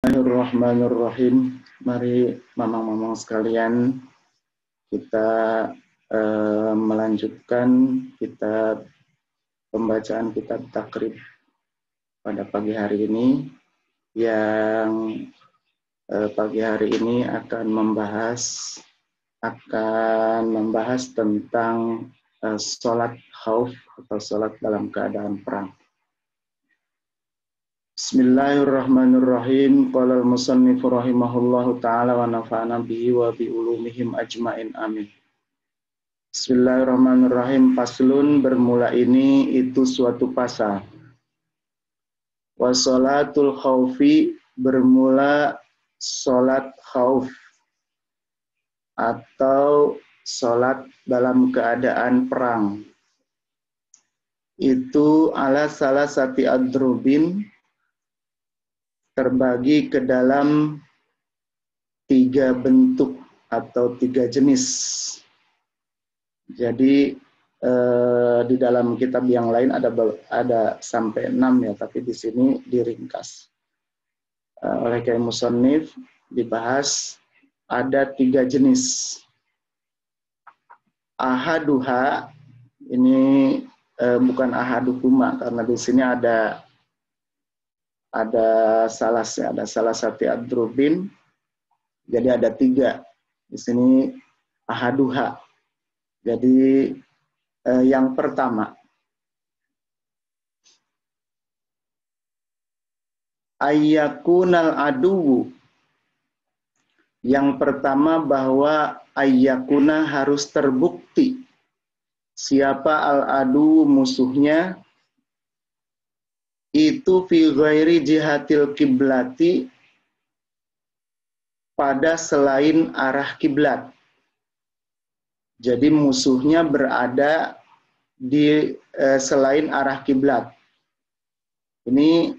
Bismillahirrahmanirrahim. Mari mamang-mamang sekalian, kita melanjutkan pembacaan kitab takrib pada pagi hari ini, yang pagi hari ini akan membahas tentang sholat khauf atau sholat dalam keadaan perang. Bismillahirrahmanirrahim. Qala al-musannif rahimahullahu ta'ala wa nafa'ana bihi wa bi ulumihim ajmain amin. Bismillahirrahmanirrahim. Paslun, bermula ini itu suatu pasal. Wa sholatul khaufi, bermula sholat khauf atau sholat dalam keadaan perang. Itu ala salasati adrubin, terbagi ke dalam 3 bentuk atau 3 jenis. Jadi di dalam kitab yang lain ada sampai 6 ya, tapi di sini diringkas oleh Kiai Musannif. Dibahas ada 3 jenis. Ahaduha, ini bukan ahaduhuma, karena di sini ada salah satu adrubin, jadi ada 3 di sini. Ahaduha, jadi yang pertama, ayyakunal aduwu, yang pertama bahwa ayyakuna harus terbukti siapa al-adu musuhnya, itu fi ghairi jihatil kiblati, pada selain arah kiblat. Jadi musuhnya berada di selain arah kiblat. Ini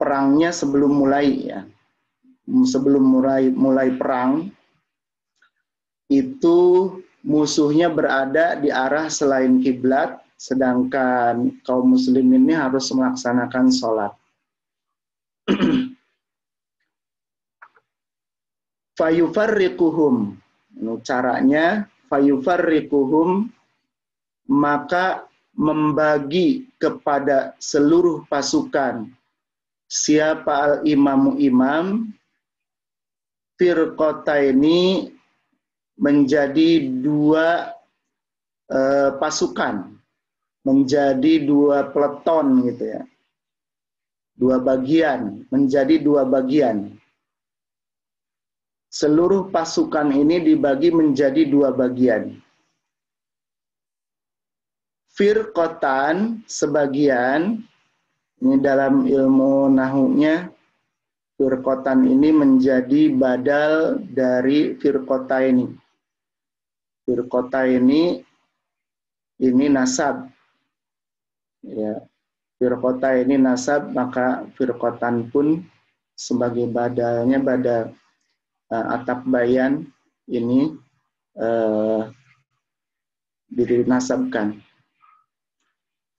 perangnya sebelum mulai ya. Sebelum mulai perang itu musuhnya berada di arah selain kiblat, sedangkan kaum muslimin ini harus melaksanakan sholat. Fayufarriquhum, caranya fayufarriquhum, maka membagi kepada seluruh pasukan siapa al-imamu imam, firqataini, menjadi 2 pasukan, menjadi 2 peleton gitu ya, 2 bagian, menjadi 2 bagian. Seluruh pasukan ini dibagi menjadi 2 bagian. Firqatan, sebagian, ini dalam ilmu nahunya, firqatan ini menjadi badal dari firqota ini. Firqota ini nasab. Ya, firqota ini nasab, maka firqotan pun sebagai badalnya badal. Atap bayan ini dinasabkan.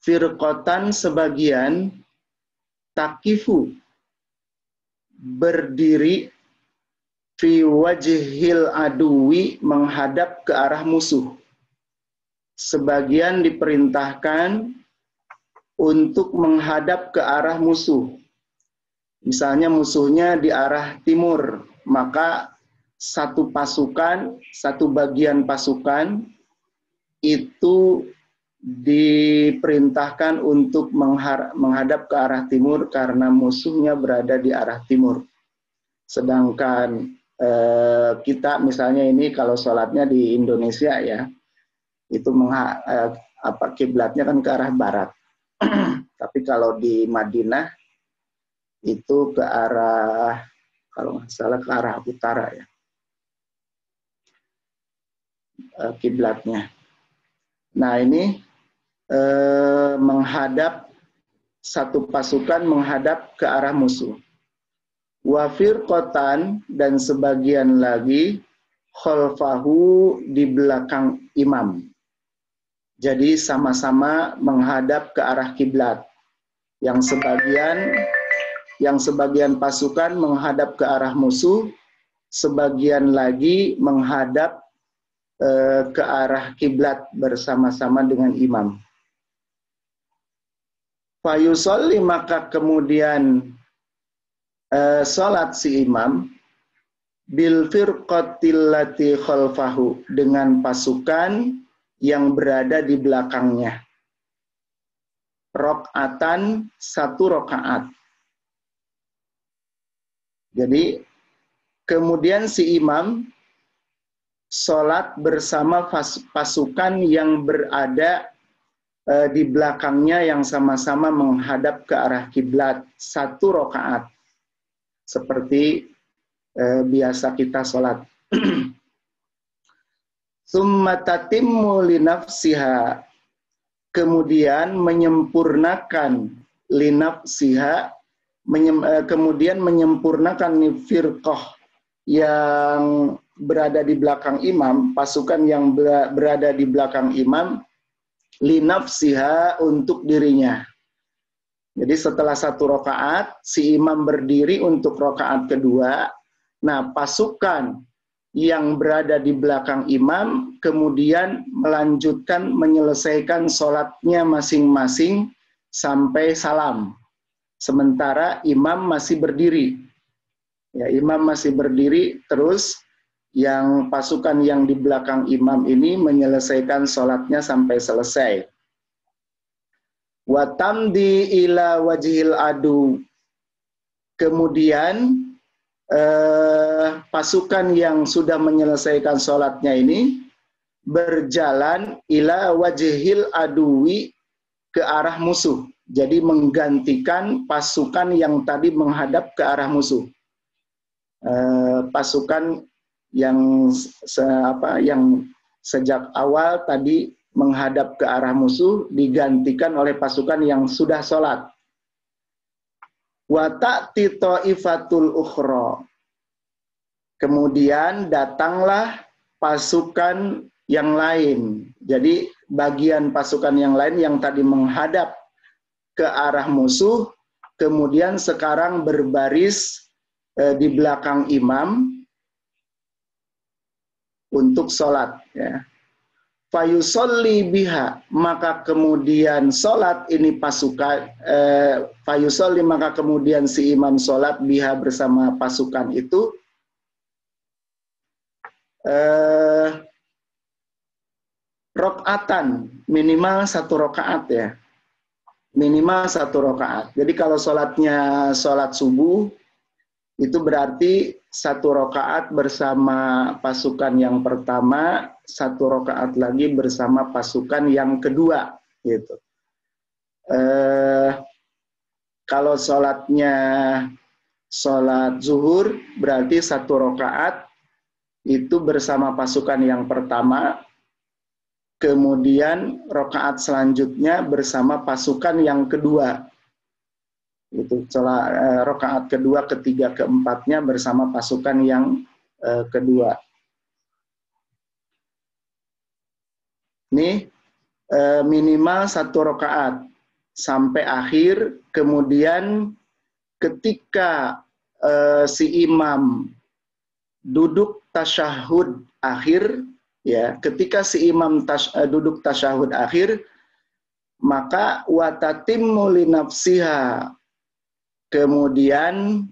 Firqotan, sebagian, takifu, berdiri, fi wajhil aduwi, menghadap ke arah musuh. Sebagian diperintahkan untuk menghadap ke arah musuh. Misalnya musuhnya di arah timur, maka satu bagian pasukan itu diperintahkan untuk menghadap ke arah timur karena musuhnya berada di arah timur. Sedangkan kita misalnya ini kalau sholatnya di Indonesia ya, itu kiblatnya kan ke arah barat. Tapi kalau di Madinah itu ke arah, kalau nggak salah ke arah utara ya, kiblatnya. Nah ini satu pasukan menghadap ke arah musuh. Wa firqatan, dan sebagian lagi khalfahu, di belakang imam. Jadi sama-sama menghadap ke arah kiblat. Yang sebagian yang sebagian pasukan menghadap ke arah musuh, sebagian lagi menghadap ke arah kiblat bersama-sama dengan imam. Fayusolli, maka kemudian sholat si imam bil firqatil lati khalfahu, dengan pasukan yang berada di belakangnya. Rok'atan, satu rokaat. Jadi kemudian si imam sholat bersama pasukan yang berada di belakangnya yang sama-sama menghadap ke arah kiblat, satu rokaat. Seperti biasa kita sholat. Summa tatimmu linafsiha, kemudian menyempurnakan linafsiha, kemudian menyempurnakan firqah yang berada di belakang imam, pasukan yang berada di belakang imam, linafsiha, untuk dirinya. Jadi setelah satu rokaat, si imam berdiri untuk rokaat kedua. Nah, pasukan yang berada di belakang imam kemudian melanjutkan menyelesaikan sholatnya masing-masing sampai salam. Sementara imam masih berdiri. Ya, imam masih berdiri, terus yang pasukan yang di belakang imam ini menyelesaikan sholatnya sampai selesai. Watamdi ila wajhil adu, kemudian pasukan yang sudah menyelesaikan sholatnya ini berjalan ila wajhil aduwi, ke arah musuh. Jadi menggantikan pasukan yang tadi menghadap ke arah musuh. Pasukan yang yang sejak awal tadi menghadap ke arah musuh digantikan oleh pasukan yang sudah sholat. Wa ta'ti ta'ifatul ukhra, kemudian datanglah pasukan yang lain. Jadi bagian pasukan yang lain yang tadi menghadap ke arah musuh, kemudian sekarang berbaris di belakang imam untuk sholat. Ya. Fayusolli biha, maka kemudian sholat ini pasukan, fayusolli, maka kemudian si imam sholat biha bersama pasukan itu, rokatan, minimal satu rokaat ya, minimal satu rokaat. Jadi kalau sholatnya sholat subuh, itu berarti satu rokaat bersama pasukan yang pertama, satu rokaat lagi bersama pasukan yang kedua, gitu. Kalau sholatnya sholat zuhur, berarti satu rokaat itu bersama pasukan yang pertama, kemudian rokaat selanjutnya bersama pasukan yang kedua. Itu rokaat kedua, ketiga, keempatnya bersama pasukan yang kedua. Ini minimal satu rokaat sampai akhir. Kemudian ketika si imam duduk tasyahud akhir, ya, ketika si imam duduk tasyahud akhir, maka watatimmu linafsiha, kemudian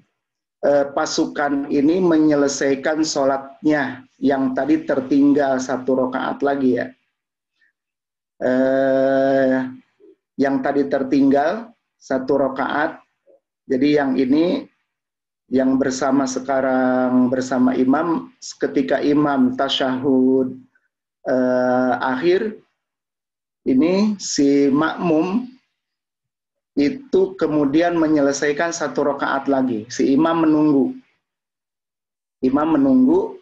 pasukan ini menyelesaikan sholatnya yang tadi tertinggal satu rokaat lagi ya. Yang tadi tertinggal satu rokaat, jadi yang ini yang bersama sekarang bersama imam, ketika imam tasyahud akhir, ini si makmum itu kemudian menyelesaikan satu rokaat lagi. Si imam menunggu. Imam menunggu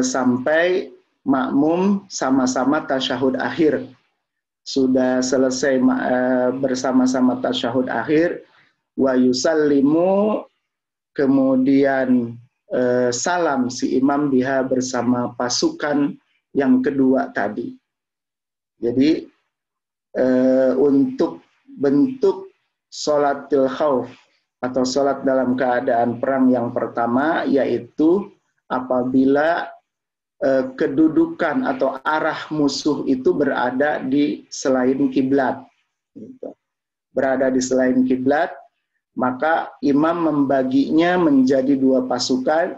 sampai makmum sama-sama tasyahud akhir. Sudah selesai bersama-sama tasyahud akhir, wa yusallimu, kemudian salam si imam biha bersama pasukan yang kedua tadi. Jadi untuk bentuk sholatil khauf atau sholat dalam keadaan perang yang pertama, yaitu apabila kedudukan atau arah musuh itu berada di selain kiblat. Berada di selain kiblat, maka imam membaginya menjadi dua pasukan,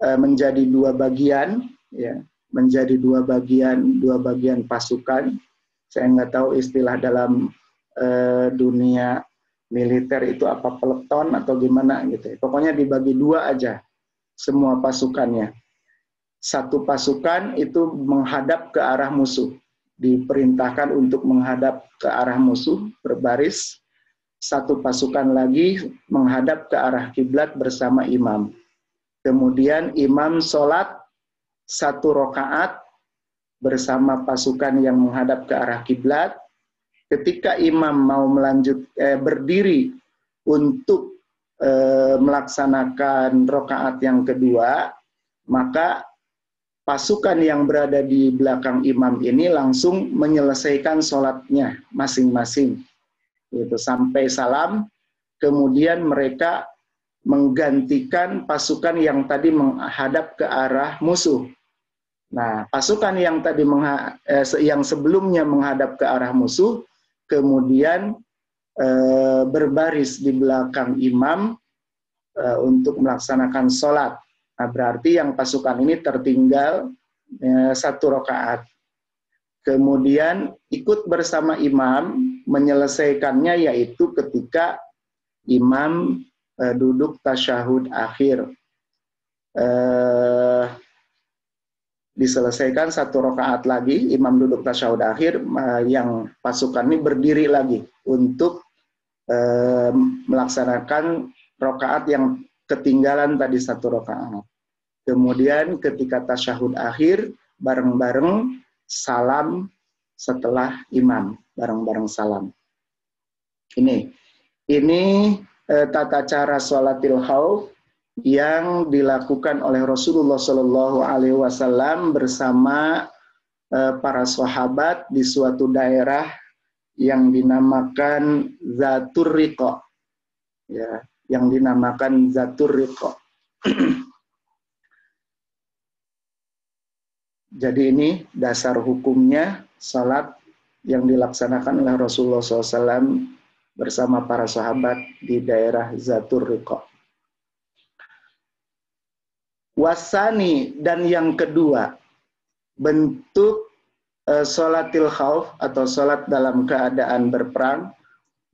menjadi dua bagian, ya, menjadi dua bagian pasukan. Saya nggak tahu istilah dalam dunia militer itu apa, peleton atau gimana gitu. Pokoknya dibagi dua aja semua pasukannya. Satu pasukan itu menghadap ke arah musuh, diperintahkan untuk menghadap ke arah musuh berbaris. Satu pasukan lagi menghadap ke arah kiblat bersama imam. Kemudian imam sholat 1 rakaat bersama pasukan yang menghadap ke arah kiblat. Ketika imam mau berdiri untuk melaksanakan rakaat yang kedua, maka pasukan yang berada di belakang imam ini langsung menyelesaikan sholatnya masing-masing. Itu sampai salam, kemudian mereka menggantikan pasukan yang tadi menghadap ke arah musuh. Nah, pasukan yang tadi yang sebelumnya menghadap ke arah musuh, kemudian berbaris di belakang imam untuk melaksanakan sholat. Nah, berarti yang pasukan ini tertinggal 1 rakaat. Kemudian ikut bersama imam menyelesaikannya, yaitu ketika imam duduk tasyahud akhir. Diselesaikan 1 rakaat lagi, imam duduk tasyahud akhir, yang pasukan ini berdiri lagi untuk melaksanakan rakaat yang ketinggalan tadi 1 rakaat. Kemudian ketika tasyahud akhir, bareng-bareng salam setelah imam, bareng-bareng salam. Ini tata cara sholatil khauf yang dilakukan oleh Rasulullah Shallallahu Alaihi Wasallam bersama para sahabat di suatu daerah yang dinamakan Zatur Riqa, ya, yang dinamakan Zatur Riqa. Jadi ini dasar hukumnya salat yang dilaksanakan oleh Rasulullah SAW bersama para sahabat di daerah Zatur Riqa. Wasani, dan yang kedua, bentuk sholatil khauf atau sholat dalam keadaan berperang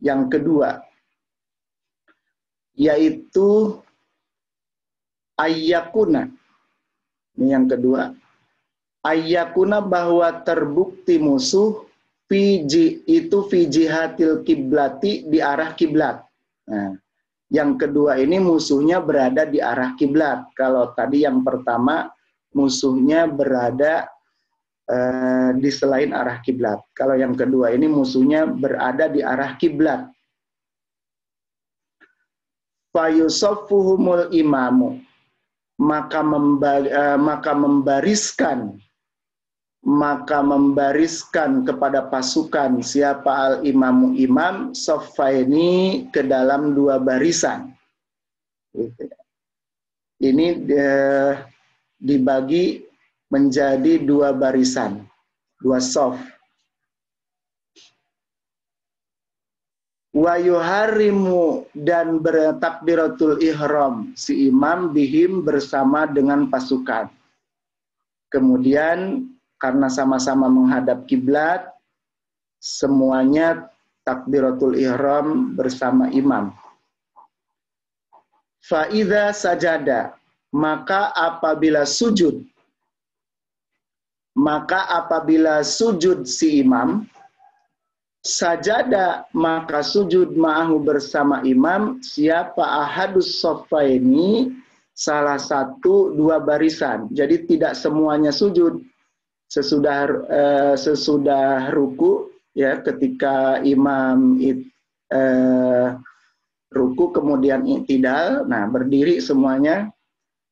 yang kedua, yaitu ayyakuna. Ini yang kedua, ayyakuna, bahwa terbukti musuh fi jihatil kiblati, di arah kiblat. Nah, yang kedua ini musuhnya berada di arah kiblat. Kalau tadi yang pertama musuhnya berada di selain arah kiblat. Kalau yang kedua ini musuhnya berada di arah kiblat. Fayusaffuhumul imamu, maka membariskan kepada pasukan siapa al-imamu imam saffaini, ke dalam 2 barisan. Ini dibagi menjadi 2 barisan, 2 shaf. Wa yuharrimu, dan bertakbiratul ihram si imam bihim, bersama dengan pasukan. Kemudian karena sama-sama menghadap kiblat, semuanya takbiratul ihram bersama imam. Fa idza sajada, maka apabila sujud si imam, sajada, maka sujud ma'ahu, bersama imam, siapa ahadus shaffaini, salah satu 2 barisan. Jadi tidak semuanya sujud. Sesudah ruku, ya, ketika imam ruku kemudian i'tidal, nah berdiri semuanya,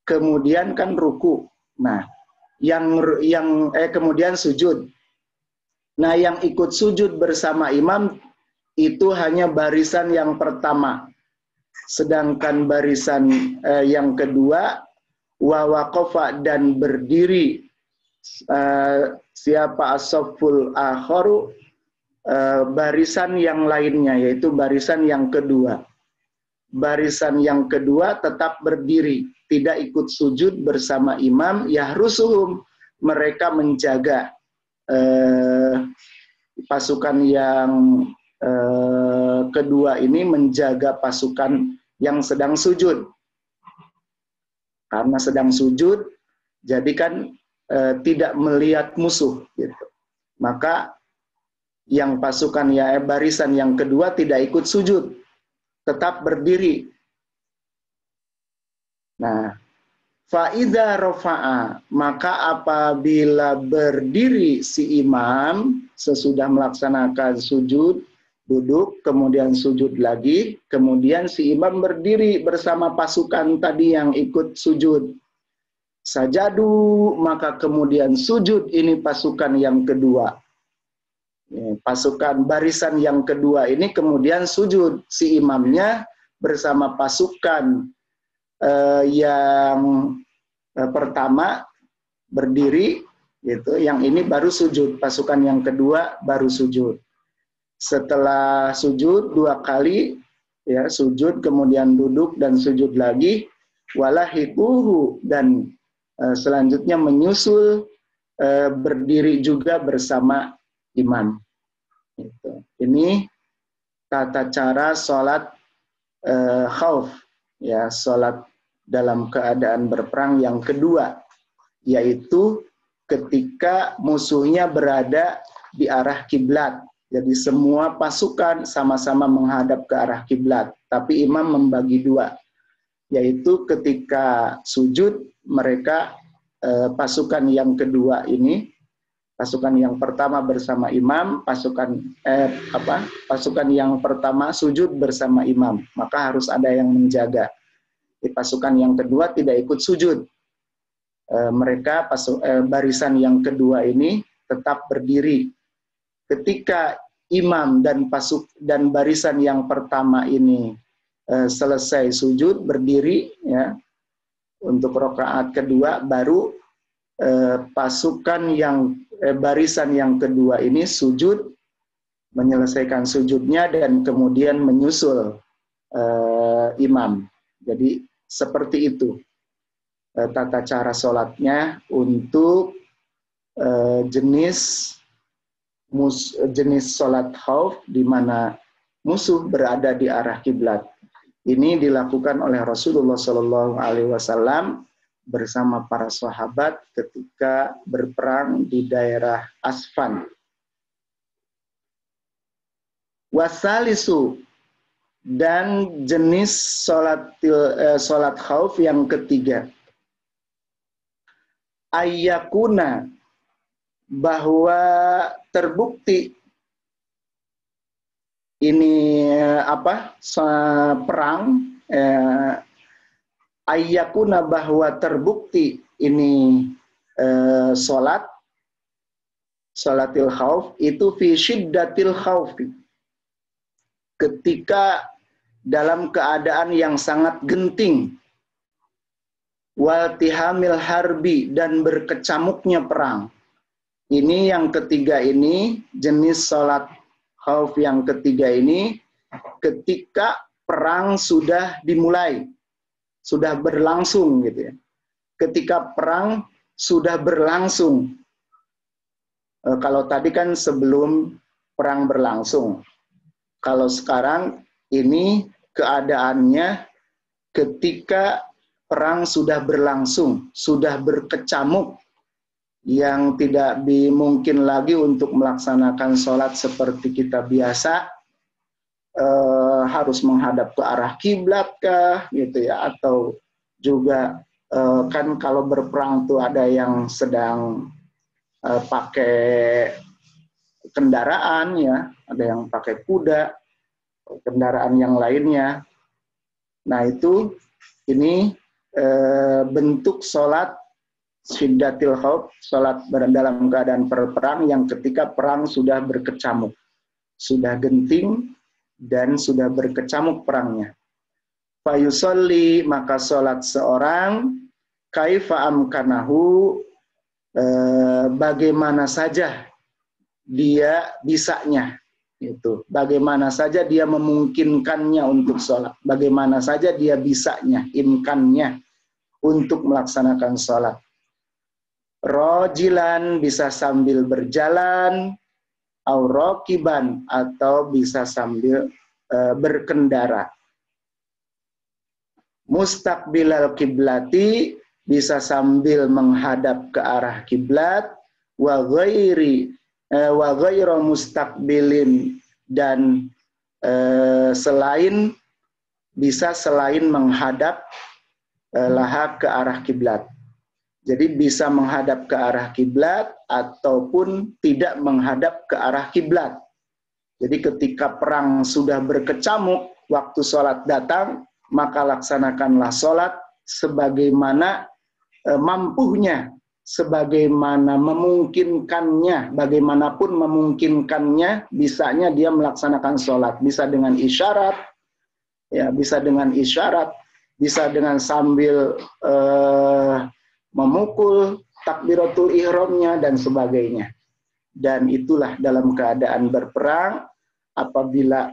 kemudian kan ruku. Nah, kemudian sujud. Nah, yang ikut sujud bersama imam itu hanya barisan yang pertama. Sedangkan barisan yang kedua, wa waqafa dan berdiri siapa as-safful akharu, barisan yang lainnya, yaitu barisan yang kedua. Barisan yang kedua tetap berdiri, tidak ikut sujud bersama imam, yahrusuhum, mereka menjaga pasukan yang kedua ini, menjaga pasukan yang sedang sujud. Karena sedang sujud, jadi kan tidak melihat musuh gitu. Maka yang pasukan barisan yang kedua tidak ikut sujud, tetap berdiri. Nah, fa'idha rofa'a, maka apabila berdiri si imam sesudah melaksanakan sujud, duduk, kemudian sujud lagi, kemudian si imam berdiri bersama pasukan tadi yang ikut sujud. Sajadu, maka kemudian sujud ini pasukan yang kedua. Pasukan barisan yang kedua ini kemudian sujud, si imamnya bersama pasukan yang pertama berdiri gitu, yang ini baru sujud, pasukan yang kedua baru sujud. Setelah sujud 2 kali ya, sujud kemudian duduk dan sujud lagi, walahiquhu, dan selanjutnya menyusul berdiri juga bersama imam. Ini tata cara sholat khauf, ya, sholat dalam keadaan berperang yang kedua, yaitu ketika musuhnya berada di arah kiblat. Jadi semua pasukan sama-sama menghadap ke arah kiblat, tapi imam membagi 2, yaitu ketika sujud mereka pasukan yang kedua ini, pasukan yang pertama bersama imam, pasukan yang pertama sujud bersama imam, maka harus ada yang menjaga. Di pasukan yang kedua tidak ikut sujud. Mereka barisan yang kedua ini tetap berdiri. Ketika imam dan barisan yang pertama ini selesai sujud berdiri ya, untuk rakaat kedua, baru pasukan yang barisan yang kedua ini sujud, menyelesaikan sujudnya dan kemudian menyusul imam. Jadi seperti itu tata cara sholatnya untuk jenis sholat khauf di mana musuh berada di arah kiblat. Ini dilakukan oleh Rasulullah SAW bersama para sahabat ketika berperang di daerah Asfan. Wasalisu, dan jenis sholat khauf yang ketiga, ayyakuna, bahwa terbukti ini perang, ayyakuna, bahwa terbukti ini sholatil khauf itu fi syiddatil khaufi, ketika dalam keadaan yang sangat genting, waltihamil harbi, dan berkecamuknya perang. Ini yang ketiga ini, jenis sholat khauf yang ketiga ini, ketika perang sudah dimulai, sudah berlangsung gitu ya. Ketika perang sudah berlangsung. Kalau tadi kan sebelum perang berlangsung. Kalau sekarang ini keadaannya ketika perang sudah berlangsung, sudah berkecamuk, yang tidak mungkin lagi untuk melaksanakan sholat seperti kita biasa, harus menghadap ke arah kiblat kah gitu ya, atau juga kan kalau berperang tuh ada yang sedang pakai kendaraan ya, ada yang pakai kuda, kendaraan yang lainnya. Nah itu ini bentuk sholat syiddatil khauf, sholat dalam keadaan perang yang ketika perang sudah berkecamuk, sudah genting dan sudah berkecamuk perangnya. Fayusolli, maka sholat seorang, kaifa amkanahu, bagaimana saja dia bisanya, itu bagaimana saja dia memungkinkannya untuk sholat, bagaimana saja dia bisanya, imkannya untuk melaksanakan sholat. Rojilan, bisa sambil berjalan, au rokiban, atau bisa sambil berkendara. Mustaqbilal kiblati, bisa sambil menghadap ke arah kiblat, wa ghairu mustaqbilin, dan bisa selain menghadap laha ke arah kiblat. Jadi bisa menghadap ke arah kiblat ataupun tidak menghadap ke arah kiblat. Jadi ketika perang sudah berkecamuk, waktu sholat datang, maka laksanakanlah sholat sebagaimana mampunya, sebagaimana memungkinkannya, bagaimanapun memungkinkannya, bisanya dia melaksanakan sholat. Bisa dengan isyarat, ya, bisa dengan isyarat, bisa dengan sambil memukul takbiratul ihramnya dan sebagainya. Dan itulah dalam keadaan berperang, apabila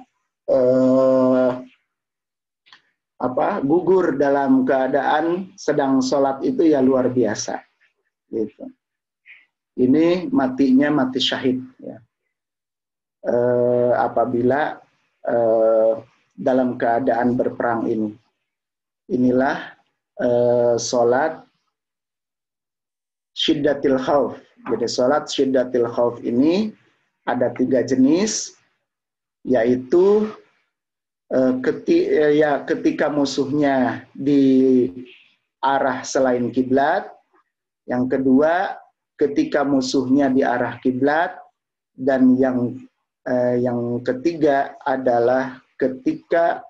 gugur dalam keadaan sedang sholat itu ya luar biasa. Gitu. Ini matinya mati syahid. Ya. Apabila dalam keadaan berperang ini. Inilah sholat syiddatil khauf. Jadi sholat syiddatil khauf ini ada 3 jenis, yaitu ketika musuhnya di arah selain kiblat, yang kedua ketika musuhnya di arah kiblat, dan yang ketiga adalah ketika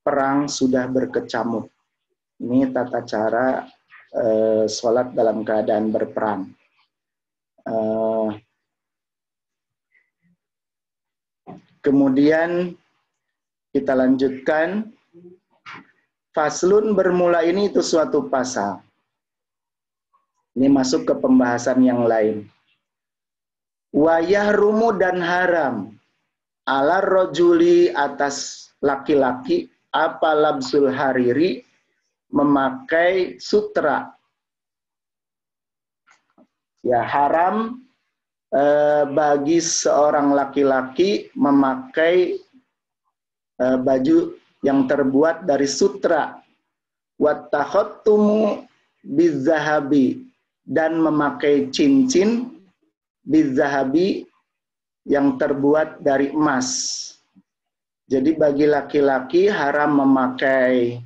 perang sudah berkecamuk. Ini tata cara sholat dalam keadaan berperang. Kemudian kita lanjutkan. Faslun, bermula ini itu suatu pasal. Ini masuk ke pembahasan yang lain. Wa yahrumu, dan haram, ala rojuli, atas laki-laki, apa labsul hariri, memakai sutra. Ya, haram bagi seorang laki-laki memakai baju yang terbuat dari sutra. Wattakhattumu bizahabi, dan memakai cincin bizahabi yang terbuat dari emas. Jadi bagi laki-laki haram memakai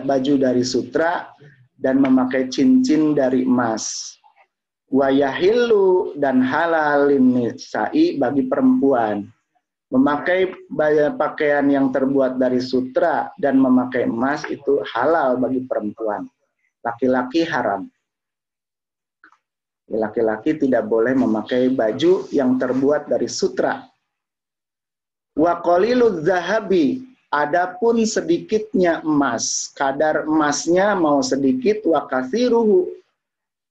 baju dari sutra dan memakai cincin dari emas. Wa yahillu, dan halalin nisa'i, bagi perempuan memakai pakaian yang terbuat dari sutra dan memakai emas, itu halal bagi perempuan. Laki-laki haram. Laki-laki tidak boleh memakai baju yang terbuat dari sutra. Wa qaliluz zahabi, adapun sedikitnya emas, kadar emasnya mau sedikit, wa katsiruhu,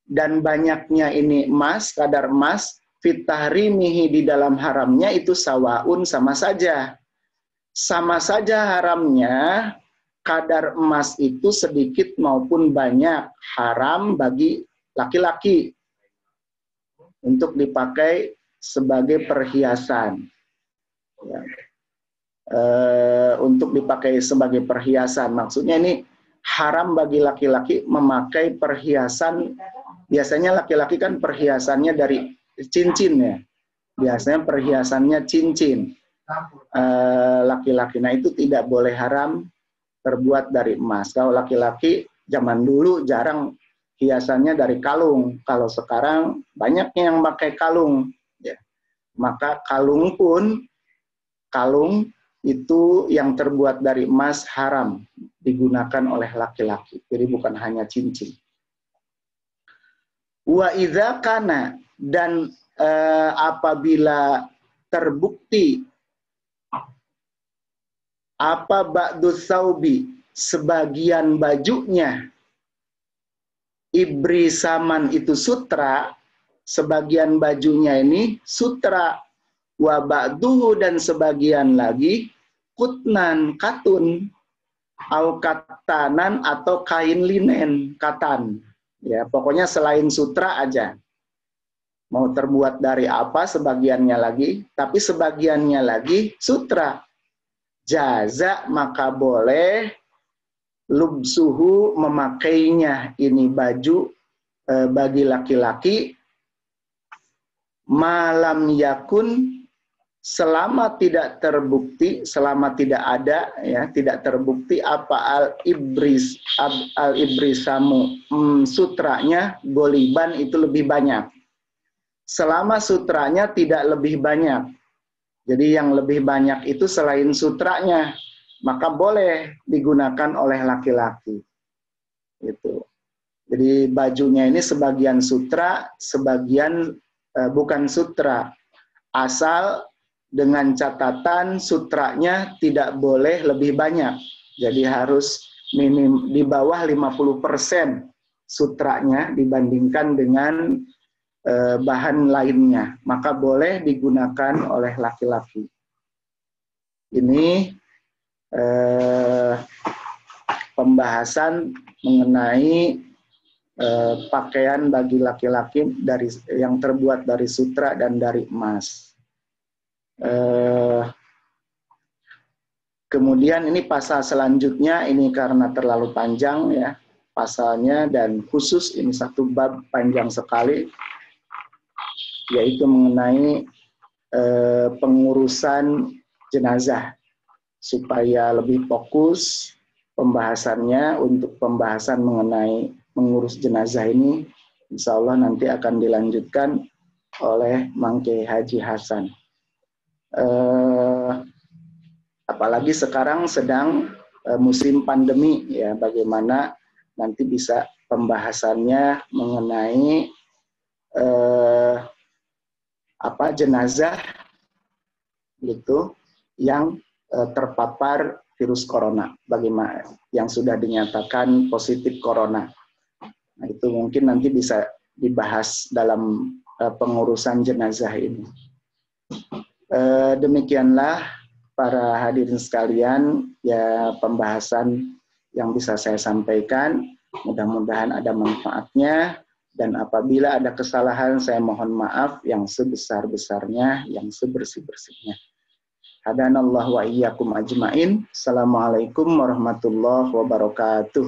dan banyaknya ini emas, kadar emas, fit tahrimihi, di dalam haramnya, itu sawaun, sama saja. Sama saja haramnya, kadar emas itu sedikit maupun banyak, haram bagi laki-laki untuk dipakai sebagai perhiasan. Ya. Untuk dipakai sebagai perhiasan, maksudnya ini haram bagi laki-laki memakai perhiasan. Biasanya laki-laki kan perhiasannya dari cincin, ya. Biasanya perhiasannya cincin. Laki-laki, nah itu tidak boleh, haram terbuat dari emas. Kalau laki-laki zaman dulu jarang hiasannya dari kalung. Kalau sekarang banyaknya yang pakai kalung. Ya. Maka kalung itu yang terbuat dari emas haram digunakan oleh laki-laki. Jadi bukan hanya cincin. Wa idza kana, dan apabila terbukti Apa ba'du thawbi, sebagian bajunya. Ibrisaman itu sutra, sebagian bajunya ini sutra. Wa ba'duhu, dan sebagian lagi kutnan, katun. Au katanan, atau kain linen, katan. Ya, pokoknya selain sutra aja. Mau terbuat dari apa sebagiannya lagi, tapi sebagiannya lagi sutra. Jaza, maka boleh lubsuhu, memakainya ini baju bagi laki-laki, malam yakun, selama tidak terbukti, selama tidak ada, ya, tidak terbukti apa al-ibrisamu, sutranya goliban itu lebih banyak. Selama sutranya tidak lebih banyak, jadi yang lebih banyak itu selain sutranya, maka boleh digunakan oleh laki-laki. Gitu. Jadi bajunya ini sebagian sutra, sebagian bukan sutra. Asal dengan catatan sutranya tidak boleh lebih banyak. Jadi harus minim di bawah 50% sutranya dibandingkan dengan bahan lainnya, maka boleh digunakan oleh laki-laki. Ini pembahasan mengenai pakaian bagi laki-laki dari yang terbuat dari sutra dan dari emas. Kemudian ini pasal selanjutnya, ini karena terlalu panjang ya pasalnya, dan khusus ini satu bab panjang sekali, yaitu mengenai pengurusan jenazah. Supaya lebih fokus pembahasannya, untuk pembahasan mengenai mengurus jenazah ini, insya Allah nanti akan dilanjutkan oleh Mangke Haji Hasan. Apalagi sekarang sedang musim pandemi ya, bagaimana nanti bisa pembahasannya mengenai jenazah gitu yang terpapar virus corona, bagaimana yang sudah dinyatakan positif corona. Nah, itu mungkin nanti bisa dibahas dalam pengurusan jenazah ini. Demikianlah para hadirin sekalian ya pembahasan yang bisa saya sampaikan. Mudah-mudahan ada manfaatnya. Dan apabila ada kesalahan, saya mohon maaf yang sebesar-besarnya, yang sebersih-bersihnya. Hadanallahu wa iyyakum ajmain. Assalamualaikum warahmatullahi wabarakatuh.